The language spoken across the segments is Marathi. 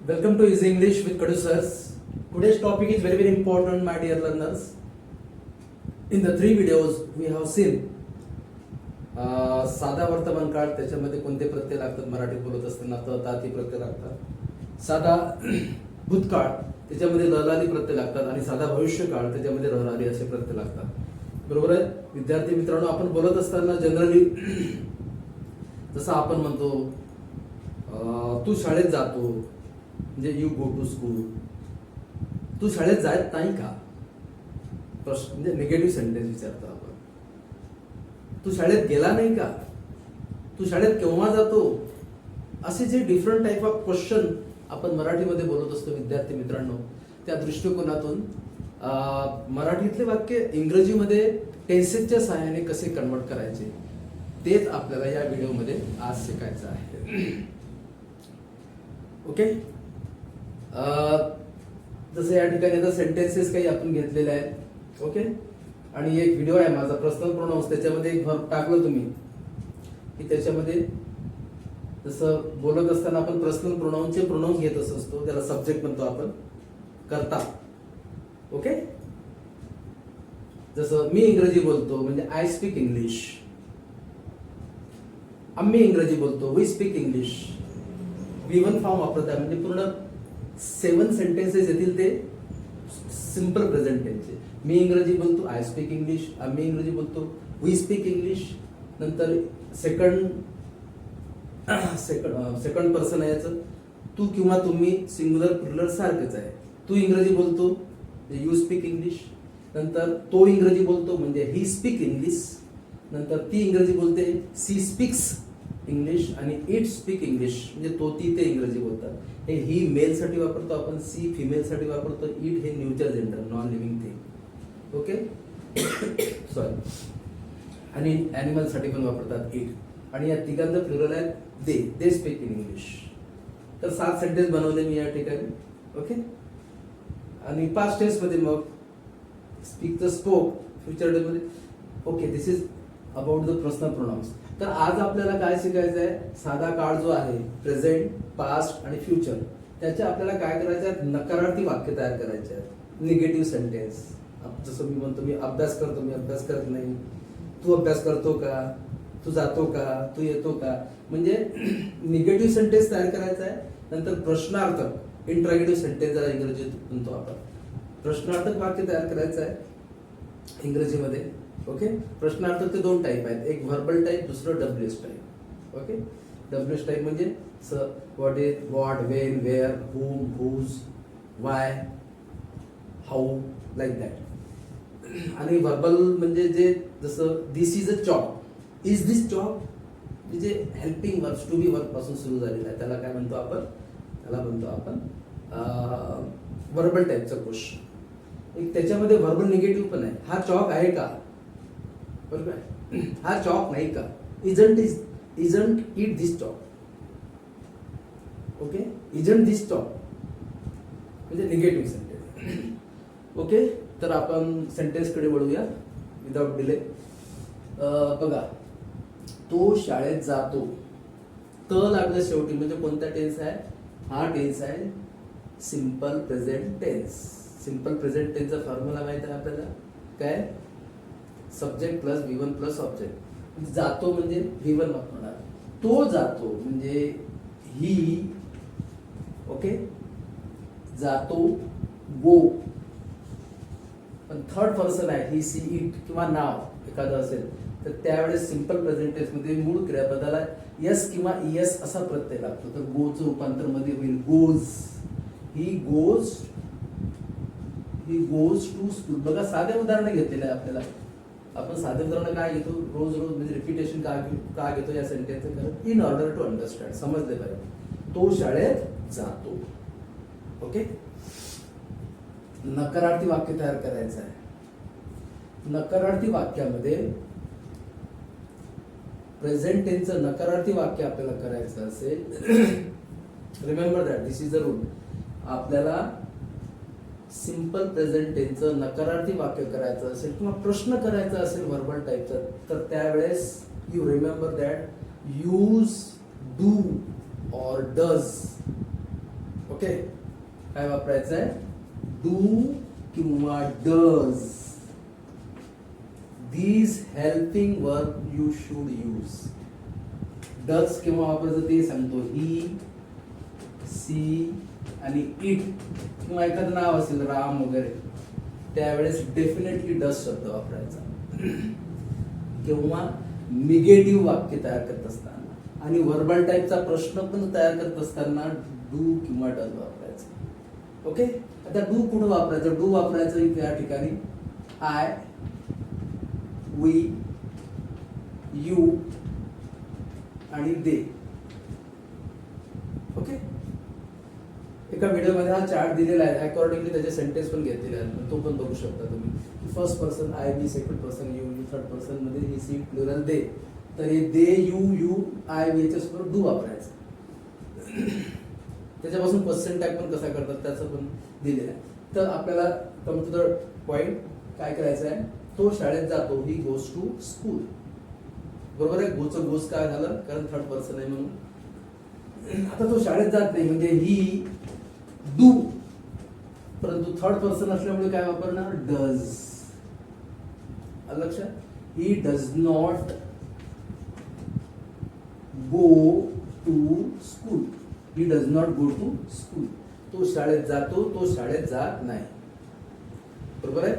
Welcome to Easy English with Kadu Sirs. Today's topic is very important, my dear learners. In the three videos we have seen साधा वर्तमान काळ, त्याच्यामध्ये कोणते प्रत्यय लागतात, मराठीत बोलत असताना ती प्रत्यय लागतात. साधा भूतकाळ, त्याच्यामध्ये ललाली प्रत्यय लागतात, आणि साधा भविष्यकाळ, त्याच्यामध्ये रहलाली असे प्रत्यय लागतात. बरोबर आहे विद्यार्थी मित्रांनो? आपण बोलत असताना जनरली जसं आपण म्हणतो तू शाळेत जातो, म्हणजे यू गो टू स्कूल. तू शाळेत जात नाही का? प्रश्न म्हणजे निगेटिव्ह सेंटेन्स विचारतो आपण. तू शाळेत गेला नाही का? तू शाळेत केव्हा जातो? असे जे डिफरंट टाईप ऑफ क्वेश्चन आपण मराठीमध्ये बोलत असतो विद्यार्थी मित्रांनो, त्या दृष्टिकोनातून मराठीतले वाक्य इंग्रजीमध्ये टेन्सेसच्या सहाय्याने कसे कन्वर्ट करायचे तेच आपल्याला या व्हिडिओमध्ये आज शिकायचं आहे. ओके, जसं या ठिकाणी आता सेंटेन्सेस काही आपण घेतलेले आहेत. ओके, आणि एक व्हिडिओ आहे माझा पर्सनल प्रोनाउन्स, त्याच्यामध्ये एक वर्ब टाकलं तुम्ही की त्याच्यामध्ये जसं बोलत असताना आपण पर्सनल प्रोनाउन्सचे प्रोनाउन्स घेत असतो, त्याला सब्जेक्ट म्हणतो आपण, करता. ओके, जसं मी इंग्रजी बोलतो म्हणजे आय स्पीक इंग्लिश, आम्ही इंग्रजी बोलतो we speak English. V1 form वापरत आहे म्हणजे पूर्ण 7 सेंटेन्सेस येतील ते सिंपल प्रेझेंट टेन्सचे. मी इंग्रजी बोलतो आय स्पीक इंग्लिश, आम्ही इंग्रजी बोलतो वी स्पीक इंग्लिश. नंतर सेकंड पर्सन आहे याचं, तू किंवा तुम्ही, सिंग्युलर प्लुरल सारखंच आहे. तू इंग्रजी बोलतो यू स्पीक इंग्लिश. नंतर तो इंग्रजी बोलतो म्हणजे ही स्पीक इंग्लिश. नंतर ती इंग्रजी बोलते सी स्पीक्स इंग्लिश, आणि इट स्पीक इंग्लिश म्हणजे तो ती ते इंग्रजी बोलतात. हे ही मेल साठी वापरतो आपण, सी फिमेल साठी वापरतो, इट हे neutral gender non living thing. Okay sorry, आणि ॲनिमल साठी पण वापरतात इट. आणि या तिघांचं प्लुरल आहे दे स्पीक इन इंग्लिश. तर 7 सेंटेन्स बनवले मी या ठिकाणी. ओके, आणि पास्ट टेन्स मध्ये मग स्पीक द स्पोक, फ्युचर डे मध्ये. Okay, this is about the personal pronouns. तर आज आपल्याला काय शिकायचं आहे? साधा काळ जो आहे, प्रेझेंट, पास्ट आणि फ्युचर, त्याच्या आपल्याला काय करायचं आहे? नकारार्थी वाक्य तयार करायचे आहेत, निगेटिव्ह सेंटेन्स. जसं मी म्हणतो मी अभ्यास करतो, मी अभ्यास करत नाही. तू अभ्यास करतो का? तू जातो का? तू येतो का? म्हणजे निगेटिव्ह सेंटेन्स तयार करायचा आहे. नंतर प्रश्नार्थक, इंट्रॅगेटिव्ह सेंटेन्स जरा इंग्रजीत म्हणतो आपण, प्रश्नार्थक वाक्य तयार करायचं आहे इंग्रजीमध्ये. ओके, प्रश्नार्थक ते 2 टाईप आहेत, एक व्हर्बल टाईप, दुसरं WS type. Okay, WS type म्हणजे what is, what, when, where, whom, whose, why, how, like that. आणि व्हर्बल म्हणजे जे जसं this is a job, is this job, म्हणजे helping verb, to be verb पासून सुरू झालेला आहे, त्याला काय म्हणतो आपण? त्याला म्हणतो आपण व्हर्बल टाईपचा क्वेश्चन. एक त्याच्यामध्ये व्हर्बल निगेटिव्ह पण आहे. हा चॉक आहे का? बरोबर आहे, हा चॉक नाही का? Isn't it this chalk. Okay, isn't this chalk म्हणजे निगेटिव्ह सेंटेन्स. ओके, तर आपण सेंटेन्स कडे वळूया विदाउट डिले. बघा, तो शाळेत जातो, त लागलं शेवटी म्हणजे कोणता टेन्स आहे? हा टेन्स आहे simple present tense. Simple present टेन्सचा फॉर्म्युला माहित आहे आपल्याला काय? Subject plus V1 plus object. जातो म्हणजे V1 वापरणार, तो जातो म्हणजे ही. ओके, जातो गो, पण थर्ड पर्सन आहे, ही, सी, इट किंवा नाव एखादं असेल तर त्यावेळेस सिंपल प्रेझेंट टेन्स मध्ये मूळ क्रियापदाला यस किंवा ईएस असा प्रत्यय लागतो. तर गोचं रूपांतर मध्ये होईल goes. He goes to school. बघा, साधे उदाहरण घेतलेलं आहे आपल्याला. आपण साधे उदाहरण काय घेतो? रोज म्हणजे रिपिटेशन का घेतो या sentence? In order to understand, समजले पाहिजे. तो शाळेत जातो. ओके, नकारार्थी वाक्य तयार करायचं आहे. नकारार्थी वाक्यामध्ये प्रेझेंट टेन्सचं नकारार्थी वाक्य आपल्याला करायचं असेल, remember that this is the rule. आपल्याला सिंपल प्रेझेंट टेन्सचं नकारार्थी वाक्य करायचं असेल किंवा प्रश्न करायचा असेल व्हर्बल टाईपचं, तर त्यावेळेस you remember that use, do और डज. ओके, काय वापरायचं आहे? डू किंवा does. These helping verb you should use. Does केव्हा वापरायचं ते सांगतो. ही, सी आणि इट किंवा एखादं नाव असेल राम वगैरे, त्यावेळेस डेफिनेटली डज शब्द वापरायचा. किंवा निगेटिव्ह वाक्य तयार करत असताना आणि वर्बल टाईपचा प्रश्न पण तयार करत असताना डू किंवा डज वापरायचं. ओके, आता डू कुठं वापरायचं? डू वापरायचं या ठिकाणी आय, वी, यू आणि दे. ओके, एका व्हिडिओमध्ये हा चार्ट दिलेला आहे, अकॉर्डिंगली त्याचे सेंटेन्स पण घेतलेले आहेत, तो पण बघू शकता तुम्ही. First person I, we, second person you, third person मध्ये ही, सी, प्लुरल दे. तर हे दे, यू, आय, वी याच्यासोबत डू वापरायचं. त्याच्यापासून क्वेश्चन टाईप पण कसा करतात त्याचं पण दिलेलं आहे. तर आपल्याला कम टू द पॉइंट काय करायचं आहे? तो शाळेत जातो, ही गोज टू स्कूल. बरोबर आहे, गोचं गोज काय झालं? कारण थर्ड पर्सन आहे म्हणून. आता तो शाळेत जात नाही म्हणजे ही डू, परंतु थर्ड पर्सन असल्यामुळे काय वापरणार? डज. लक्षात? He does not go to school. He does not go to school. तो शाळेत जातो, तो शाळेत जात नाही. बरोबर आहे.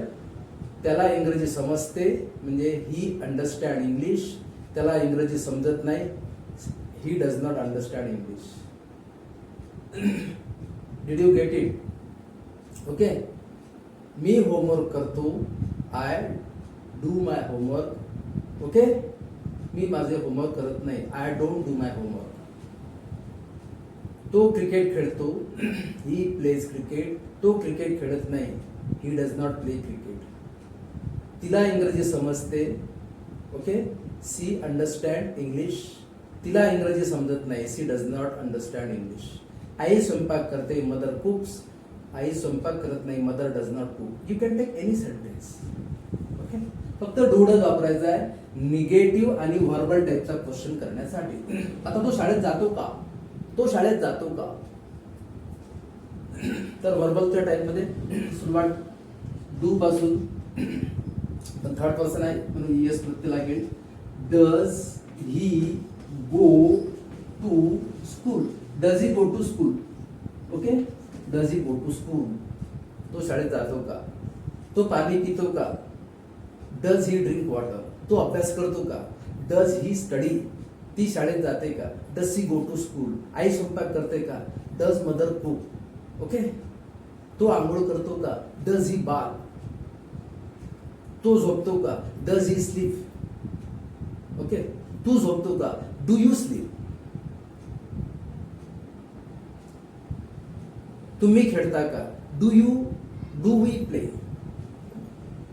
त्याला इंग्रजी समजते म्हणजे ही अंडरस्टँड इंग्लिश. त्याला इंग्रजी समजत नाही, he does not understand English. Did you get it? Okay, मी होमवर्क करतो, I do my homework. Okay, मी माझे होमवर्क करत नाही, I don't do my homework. तो क्रिकेट खेळतो, ही प्लेज क्रिकेट. तो क्रिकेट खेळत नाही, he does not play cricket. तिला इंग्रजी समजते. Okay, she understand English. तिला इंग्रजी समजत नाही, she does not understand English. आई स्वयंपाक करते, मदर कुक्स. आई स्वयंपाक करत नाही, mother does not cook. You can take any sentence. Okay, फक्त डूडच वापरायचा आहे निगेटिव्ह आणि व्हर्बल टाईपचा क्वेश्चन करण्यासाठी. आता तो शाळेत जातो का? तो शाळेत जातो का? तर व्हर्बलच्या टाईप मध्ये सुरुवात डू पासून, पण थर्ड पर्सन आहे म्हणून येस प्रत्यय लागेल. Does he go to school. Does he go to school. Okay, does he go to school. तो शाळेत जातो का? तो पाणी पितो का? Does he drink water. तो अभ्यास करतो का? Does he study. ती शाळेत जाते का? Does he go to school. आई स्वयंपाक करते का? Does mother cook. ओके, तो आंघोळ करतो का? Does he bath. तो झोपतो का? Does he sleep. ओके, तू झोपतो का? Do you sleep. तुम्ही खेळता का? Do we play.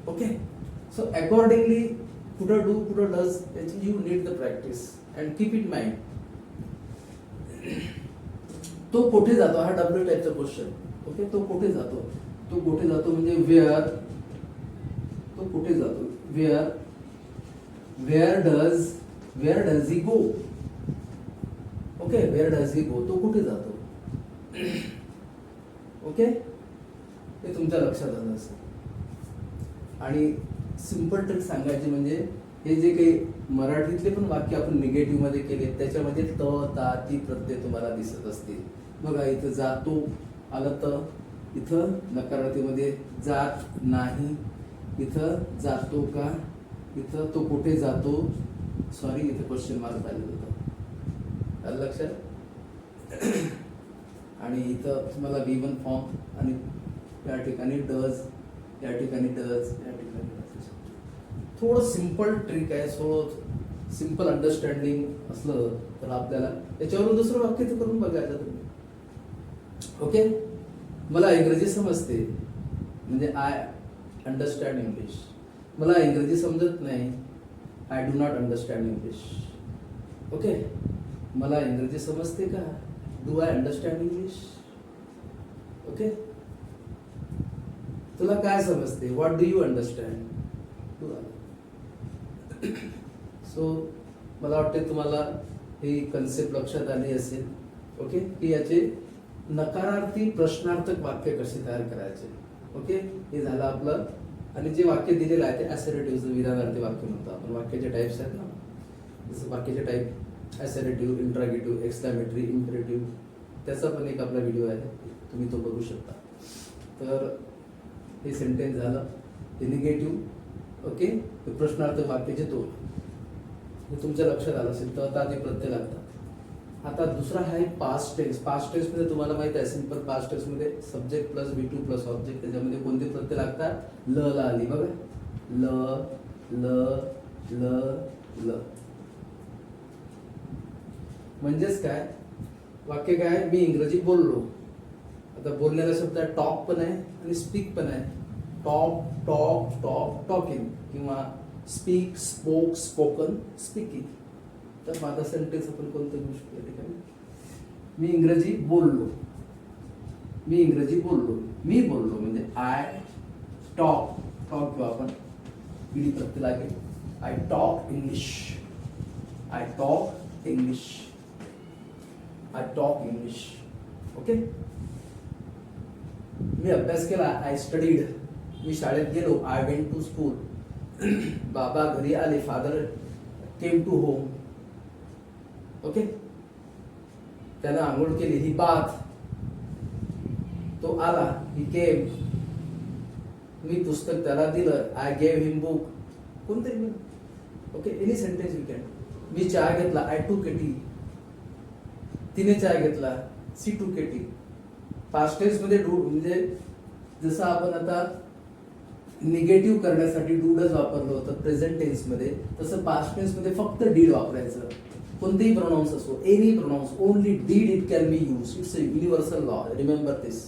Okay, so accordingly कुठं डू कुठं डज याची you need the practice and keep it mind. तो कुठे जातो? हा डब्ल्यू टाईपचा क्वेश्चन. ओके, तो कुठे जातो? तो कुठे जातो म्हणजे वेअर. तो कुठे जातो? Where. Where does he go. Okay, where does he go. तो कुठे जातो? ओके, हे तुमच्या लक्षात आलं असेल. आणि सिंपल ट्रिक सांगायची म्हणजे हे जे काही मराठीतले पण वाक्य आपण निगेटिव्ह मध्ये केले त्याच्यामध्ये त, ता, ती प्रत्यय तुम्हाला दिसत असतील. बघा, इथं जातो आलं तर, इथं नकारार्थीमध्ये जात नाही. इथं जातो का? इथं तो कुठे जातो? सॉरी, इथं क्वेश्चन मार्क आलेलं होतं. आलं लक्षात? आणि इथं तुम्हाला V1 फॉर्म आणि या ठिकाणी डज, या ठिकाणी डज, या ठिकाणी डज. थोडं सिंपल ट्रिक आहे. सो सिंपल अंडरस्टँडिंग असलं तर आपल्याला त्याच्यावरून दुसरं वाक्य तर करून बघायचं तुम्ही. ओके, मला इंग्रजी समजते म्हणजे आय अंडरस्टँड इंग्लिश. मला इंग्रजी समजत नाही, I do not understand English. Okay, मला इंग्रजी समजते का? Do I understand English. Okay, तुला काय समजते? What do you understand. So मला वाटते तुम्हाला ही कन्सेप्ट लक्षात आली असेल. ओके, की याचे नकारार्थी प्रश्नार्थक वाक्य कसे तयार करायचे. ओके, हे झालं आपलं. आणि जे वाक्य दिलेलं आहे ते असर्टिव्ह विधानार्थी वाक्य म्हणतो आपण. वाक्याचे टाईप्स आहेत ना, जसं वाक्याचे type assertive, interrogative, exclamatory, imperative, त्याचा पण एक आपला व्हिडिओ आहे, तुम्ही तो बघू शकता. तर हे सेंटेन्स झालं. हे निगेटिव्ह. ओके, हे प्रश्नार्थक वाक्याचे दोन. हे तुमच्या लक्षात आलं असेल तर आता ते प्रत्यय लागतात. आता दुसरा आहे पास्ट टेन्स. पास्ट टेन्स मध्ये तुम्हाला माहित आहे, सिंपल पास्ट टेन्स मध्ये subject plus V2 plus object. त्याच्यामध्ये कोणते प्रत्यय लागतात? ल ला आली बघा, ल ल ल ल. म्हणजेच काय वाक्य काय? मी इंग्रजी बोललो. आता बोलण्याचा शब्द आहे टॉक पण आहे आणि स्पीक पण आहे. टॉक टॉक टॉक टॉकिंग, किंवा स्पीक स्पोक स्पोकन स्पीकिंग. तर माझा सेंटेन्स आपण कोणतं घेऊ शकतो या ठिकाणी? मी इंग्रजी बोललो. मी इंग्रजी बोललो. मी बोललो म्हणजे आय टॉक. टॉक किंवा आपण ईडी प्रत्यय लागेल. I talk English. I talk English. I talk English. Okay. मी अभ्यास केला. I studied. मी शाळेत गेलो. I went to school. बाबा घरी आले. Father came to home. Okay. त्यानं आंघोळ केली. He bath. तो आला. He came. मी पुस्तक त्याला दिलं. I gave him book. कोणतरी. Okay, any sentence you can. मी चहा घेतला. आय टूक ए टी. तिने चहा घेतला. सी टूक ए टी. पास्ट टेन्स मध्ये डू म्हणजे जसं आपण आता निगेटिव्ह करण्यासाठी डूडच वापरलं होतं प्रेझेंट टेन्स मध्ये, तसं पास्ट टेन्स मध्ये फक्त डीड वापरायचं. कोणतेही प्रोनाउन्स असो, any pronouns, only did it can be use. It's a universal law. Remember this.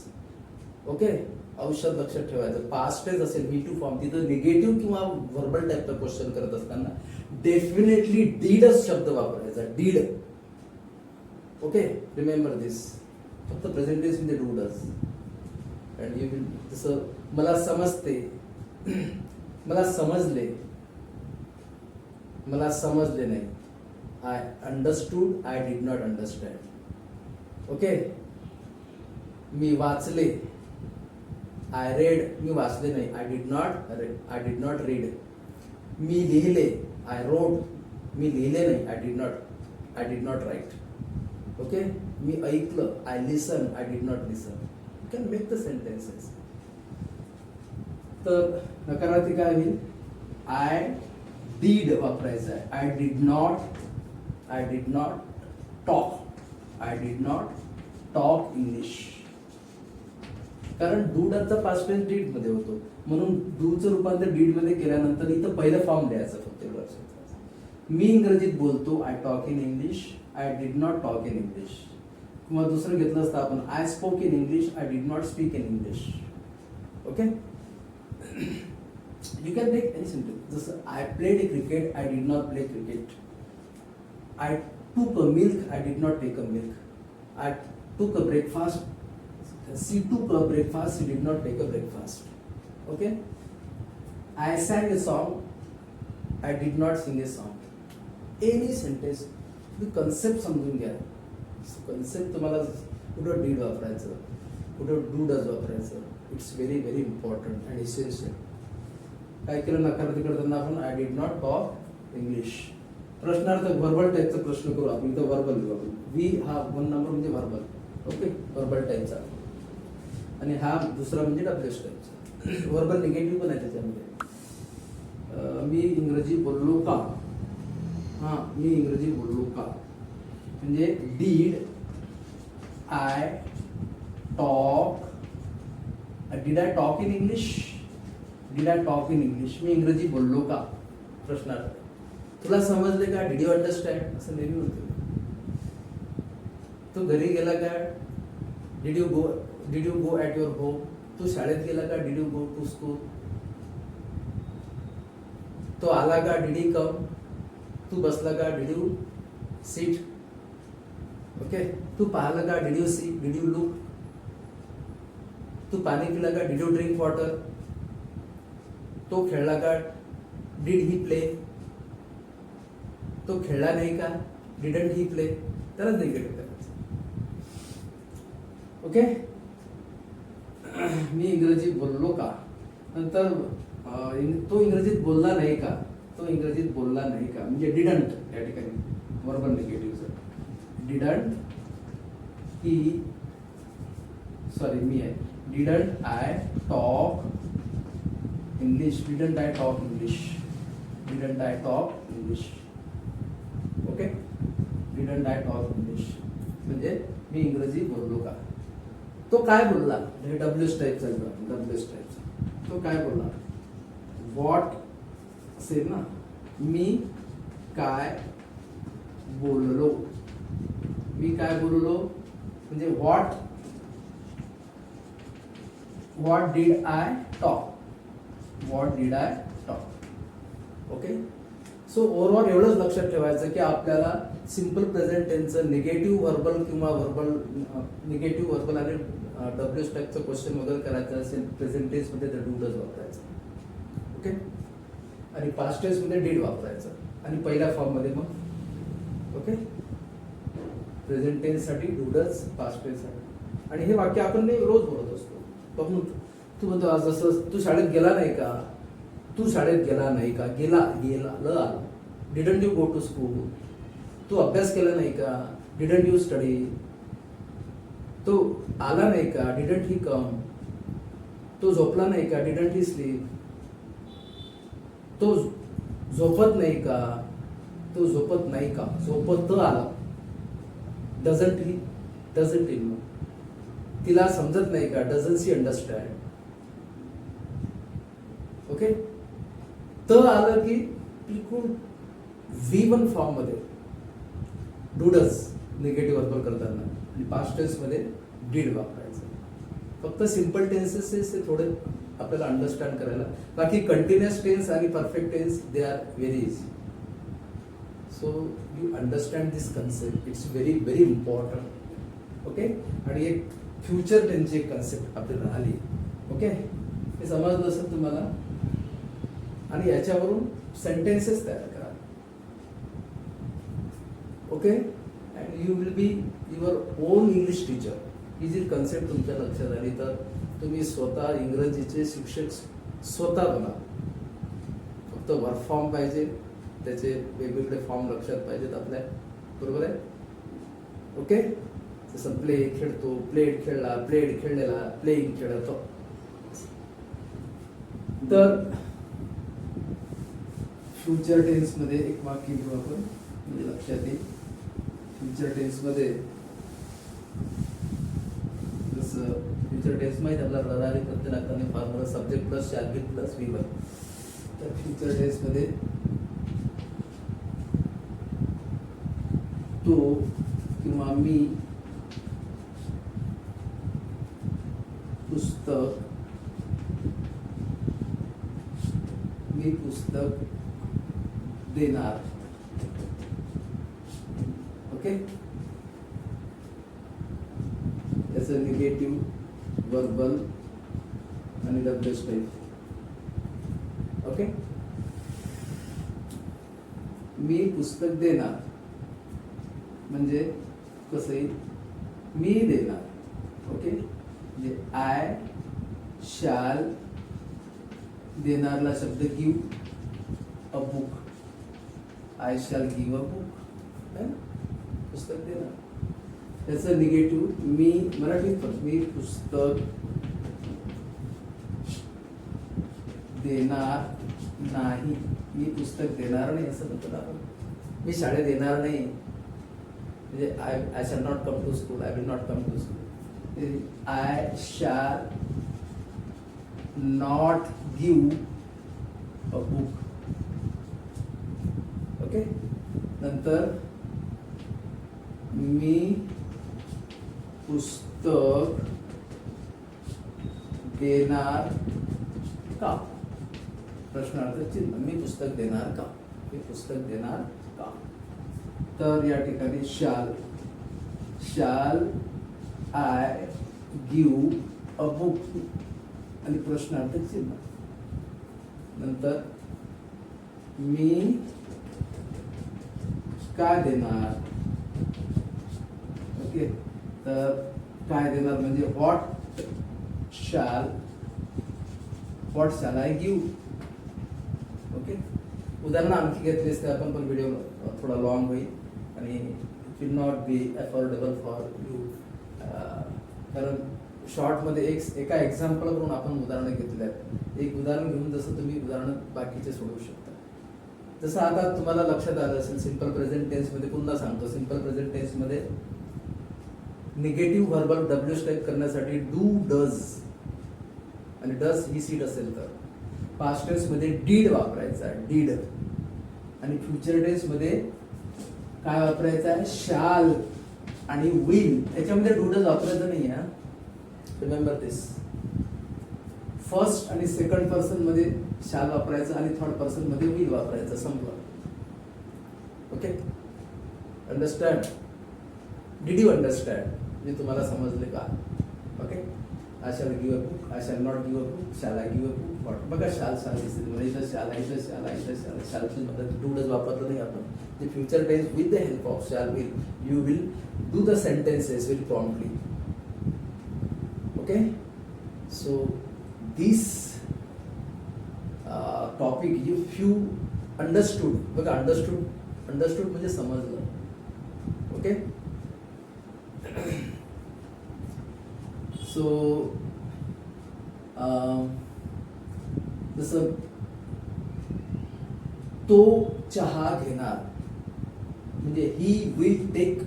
Okay, औषध लक्षात ठेवायचं. पास्ट टेन्स असेल V2 फॉर्म, तिथं निगेटिव्ह किंवा व्हर्बल टाईपचा क्वेश्चन करत असताना डेफिनेटली डीडच शब्द वापरायचा. डीड. ओके, रिमेंबर दिस. फक्त प्रेझेंट टेन्स मध्ये डूडच. And you will. जसं मला समजते, मला समजले, मला समजले नाही. I understood. I did not understand. Okay. मी वाचले. I read. मी वाचले नाही. I did not read. मी लिहिले. I wrote. मी लिहिले नाही. I did not write. Okay. मी ऐकलं. I listen. I did not listen. You can make the sentences. तर नकारार्थी काय होईल? आय डीड वापरायचं आहे. I did not talk. I did not talk English. कारण डूडचा पास्ट टेन्स डीड मध्ये होतो, म्हणून डूचं रूपांतर डीड मध्ये केल्यानंतर इथं पहिलं फॉर्म द्यायचं फक्त. मी इंग्रजीत बोलतो. I talk in English. I did not talk in English. किंवा दुसरं घेतलं असतं आपण, I spoke in English. I did not speak in English. Okay. You can take any sentence. जसं I played cricket. I did not play cricket. I took a milk. I did not take a milk. I took a breakfast. She took a breakfast. She did not take a breakfast. Okay. I sang a song. I did not sing a song. Any sentence. तुम्ही कन्सेप्ट समजून घ्या. कन्सेप्ट तुम्हाला कुठं डीड वापरायचं, कुठं डूडच वापरायचं. It's very very important and essential. काय केलं नकारार्थी करताना आपण? I did not talk English. प्रश्नार्थक व्हर्बल टाईपचा प्रश्न करू आपण. इथं व्हर्बल घेऊ आपण. वी हा 1 नंबर म्हणजे व्हर्बल. ओके, व्हर्बल टाईपचा. आणि हा दुसरा म्हणजे डब्ल्यूएच टाईपचा. व्हर्बल निगेटिव्ह पण आहे त्याच्यामध्ये. मी इंग्रजी बोललो का? हा, मी इंग्रजी बोललो का म्हणजे did I talk. Did I talk in English? Did I talk in English? मी इंग्रजी बोललो का? प्रश्नार्थ. तुला समजले का? Did you understand? असं नेहमी म्हणतो. तू घरी गेला का? Did you go at your home? तू शाळेत गेला का? Did you go to school? तो आला का? Did he come? तू बसला का? Did you seat? ओके. तू पाहिलं का? Did you see? Did you look? तू पाणी पिला का? Did you drink water? तो खेळला का? Did he play? तो खेळला नाही का? Didn't he play? त्यालाच निगेटिव्ह करायचं. ओके. मी इंग्रजी बोललो का, नंतर तो इंग्रजीत बोलला नाही का, तो इंग्रजीत बोलला नाही का म्हणजे डिडंट या ठिकाणी verbal negative. Didn't he, sorry मी आहे, didn't I talk English, didn't I talk English, didn't I talk English. Okay, didn't I talk English म्हणजे मी इंग्रजी बोललो का. तो काय बोलला, हे डब्ल्यूएस टाईपचा, डब्ल्यूएस टाईपचा. तो काय बोलला, व्हॉट असेल ना, मी काय बोललो, मी काय बोललो म्हणजे what, what did I talk, what did I talk. Okay. So overall एवढंच लक्षात ठेवायचं की आपल्याला सिम्पल प्रेझेंट टेन्सचं निगेटिव्ह व्हर्बल किंवा निगेटिव्ह व्हर्बल आणि डब्ल्यूएस टाईपचं क्वेश्चन वगैरे करायचं असेल प्रेझेंट टेन्समध्ये तर डूडच वापरायचं. ओके. आणि पास्ट टेन्समध्ये डीड वापरायचं आणि पहिल्या फॉर्ममध्ये मग. ओके. प्रेझेंट टेन्ससाठी डूडच, पास्ट टेन्ससाठी. आणि हे वाक्य आपण रोज बोलत असतो. बघून तू म्हणतो आज जसं तू शाळेत गेला नाही का, तू शाळेत गेला नाही का, गेला ल आला, didn't you go to school. तू अभ्यास केला नाही का, डिडंट यू स्टडी. तो आला नाही का, डिडंट ही कम. तो झोपला नाही का, डिडंट ही स्लीप. तो झोपत नाही का, तो झोपत नाही का, झोपत आला, डझंट ही, डझंट ही. तिला समजत नाही का, डझंट सी अंडरस्टँड. ओके. आलं की बिलकुल V1 फॉर्म मध्ये डूडच निगेटिव्ह वर्बल करताना, आणि पास्ट टेन्स मध्ये डीड वापरायचं. फक्त सिम्पल टेन्सेस हे थोडे आपल्याला अंडरस्टँड करायला. बाकी कंटिन्युअस टेन्स आणि perfect tense they are very easy. So you understand this concept, it's very very important. Okay. आणि एक फ्युचर टेन्सची एक कन्सेप्ट आपल्याला आली. ओके. हे समजलं असेल तुम्हाला. आणि याच्यावरून सेंटेन्सेस तयार करा. Okay. And you will be your own English teacher. ही जी कन्सेप्ट तुमच्या लक्षात आली तर तुम्ही स्वतः इंग्रजीचे शिक्षक स्वतः बना. फक्त वर्क फॉर्म पाहिजे, त्याचे वेगवेगळे फॉर्म लक्षात पाहिजेत आपल्या. बरोबर आहे. ओके. जसं प्ले खेळतो, प्लेड खेळला, प्लेड खेळलेला, प्लेइंग खेळतो. तर फ्युचर टेन्स मध्ये एक वाक्य घेऊ आपण, म्हणजे लक्षात येईल. फ्युचर टेन्स मध्ये जसं फ्युचर टेन्स माहिती आपल्याला रडारी करते लागताना formula subject plus shall be plus V1. तर फ्युचर टेन्स मध्ये तो किंवा मी पुस्तक, मी पुस्तक देणार. ओके. त्याचं निगेटिव्ह वर्बल आणि डब्ल्यूएस टाईप. ओके. मी पुस्तक देणार म्हणजे कसं येईल, मी देणार. ओके. म्हणजे आय शॅल, देणारला शब्द give a book, I shall give a book. पुस्तक देणार. त्याचं निगेटिव्ह मी, मराठीत पण, मी पुस्तक देणार नाही. मी पुस्तक देणार नाही असं म्हणतो आपण. मी शाळेत येणार नाही म्हणजे I shall not come to school, I will not come to school. I shall not give a book. Okay. नंतर मी पुस्तक देणार का, प्रश्नार्थ चिन्ह. मी पुस्तक देणार का, मी पुस्तक देणार का. तर या ठिकाणी shall, shall I give a book आणि प्रश्नार्थ चिन्ह. नंतर मी काय देणार. ओके. तर काय देणार म्हणजे what shall I give. Okay, उदाहरण आणखी घेतली असते आपण, पण व्हिडिओ थोडा लॉंग होईल आणि it will not be affordable for you. कारण शॉर्टमध्ये एका एक्झाम्पल करून आपण उदाहरणं घेतली आहेत. एक उदाहरण घेऊन जसं तुम्ही उदाहरणं बाकीचे सोडवू शकता. जसं आता तुम्हाला लक्षात आलं असेल, सिम्पल प्रेझेंट टेन्समध्ये पुन्हा सांगतो, सिम्पल प्रेझेंट टेन्समध्ये निगेटिव्ह व्हर्बल डब्ल्यूच टाईप करण्यासाठी डू, डज आणि डज ही सीट असेल तर पास्ट टेन्समध्ये डीड वापरायचा आहे, डीड. आणि फ्युचर टेन्समध्ये काय वापरायचं आहे, शाल आणि विल. त्याच्यामध्ये डू डज वापरायचं नाही आहे, रिमेंबर दिस. फर्स्ट आणि सेकंड पर्सन मध्ये शाल वापरायचं आणि थर्ड पर्सन मध्ये विल वापरायचं, संपलं. Okay, understand? Did you understand? म्हणजे तुम्हाला समजले का? Okay, I shall give a book, I shall not give a book, shall I give a book. What बघा, शाल दिसते म्हणजे इथं शाल आहे, इथं शाल आहे, इथं शाल आहे. शालची मदत डू डज वापरलं नाही आपण. The future tense with the help of shall will, you will do the sentences very promptly. Okay, so this topic, if you understood, बघा understood म्हणजे समजलं. Okay, so जसं तो चहा घेणार म्हणजे ही विल टेक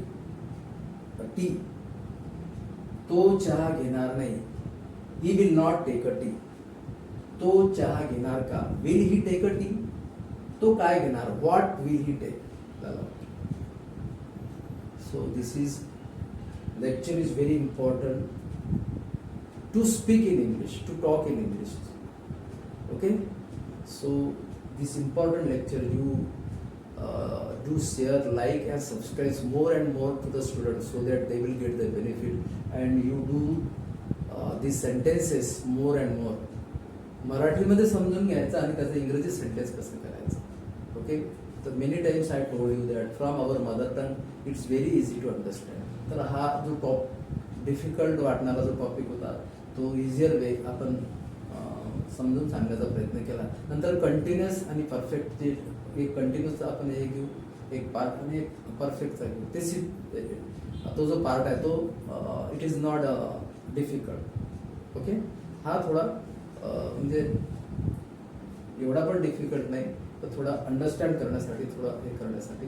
टी. तो चहा घेणार नाही, he will not take a tea. तो चहा घेणार का, will he take a tea. तो काय घेणार, what will he take. So this is lecture is very important to speak in English, to talk in English. Okay, so this important lecture you do share, like and subscribe more and more to the students so that they will get the benefit, and you do these sentences more and more. मराठीमध्ये समजून घ्यायचं आणि त्याचं इंग्रजी सेंटेन्स कसं करायचं. ओके, तर many times I told you that from our mother tongue it's very easy to understand. तर हा जो डिफिकल्ट वाटणारा जो टॉपिक होता तो इझियर वे आपण समजून सांगण्याचा प्रयत्न केला. नंतर कंटिन्युअस आणि परफेक्ट, जे एक कंटिन्युअसचा आपण हे घेऊ एक पार्ट आणि एक परफेक्टचा घेऊ. ते तो जो पार्ट आहे तो it is not difficult. Okay, हा थोडा म्हणजे एवढा पण डिफिकल्ट नाही, तर थोडा अंडरस्टँड करण्यासाठी, थोडा हे करण्यासाठी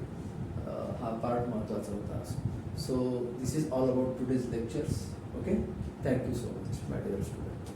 हा पार्ट महत्त्वाचा होता. So this is all about today's lectures. Okay, thank you so much my dear student.